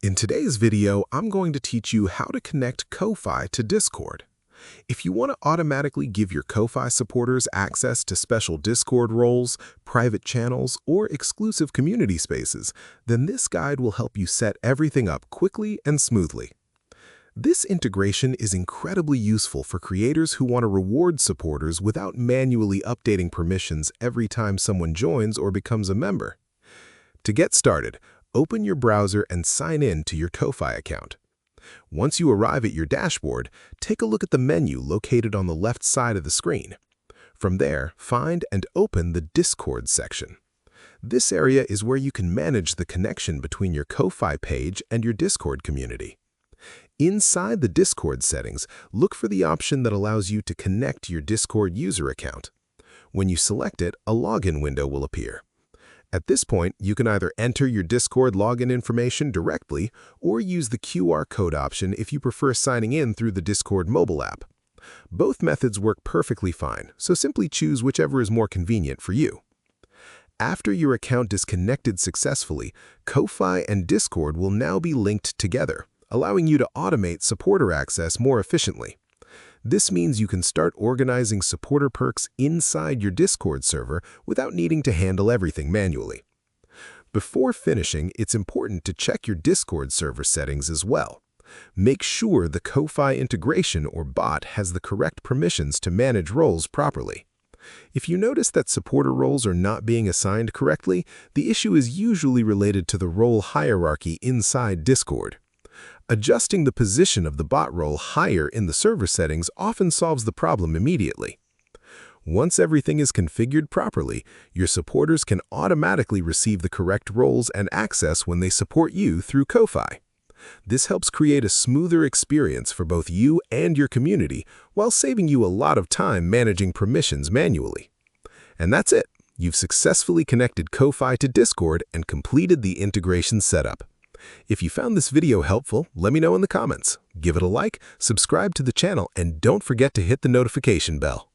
In today's video, I'm going to teach you how to connect Ko-Fi to Discord. If you want to automatically give your Ko-Fi supporters access to special Discord roles, private channels, or exclusive community spaces, then this guide will help you set everything up quickly and smoothly. This integration is incredibly useful for creators who want to reward supporters without manually updating permissions every time someone joins or becomes a member. To get started, open your browser and sign in to your Ko-Fi account. Once you arrive at your dashboard, take a look at the menu located on the left side of the screen. From there, find and open the Discord section. This area is where you can manage the connection between your Ko-Fi page and your Discord community. Inside the Discord settings, look for the option that allows you to connect your Discord user account. When you select it, a login window will appear. At this point, you can either enter your Discord login information directly or use the QR code option if you prefer signing in through the Discord mobile app. Both methods work perfectly fine, so simply choose whichever is more convenient for you. After your account is connected successfully, Ko-Fi and Discord will now be linked together, allowing you to automate supporter access more efficiently. This means you can start organizing supporter perks inside your Discord server without needing to handle everything manually. Before finishing, it's important to check your Discord server settings as well. Make sure the Ko-Fi integration or bot has the correct permissions to manage roles properly. If you notice that supporter roles are not being assigned correctly, the issue is usually related to the role hierarchy inside Discord. Adjusting the position of the bot role higher in the server settings often solves the problem immediately. Once everything is configured properly, your supporters can automatically receive the correct roles and access when they support you through Ko-Fi. This helps create a smoother experience for both you and your community while saving you a lot of time managing permissions manually. And that's it. You've successfully connected Ko-Fi to Discord and completed the integration setup. If you found this video helpful, let me know in the comments. Give it a like, subscribe to the channel, and don't forget to hit the notification bell.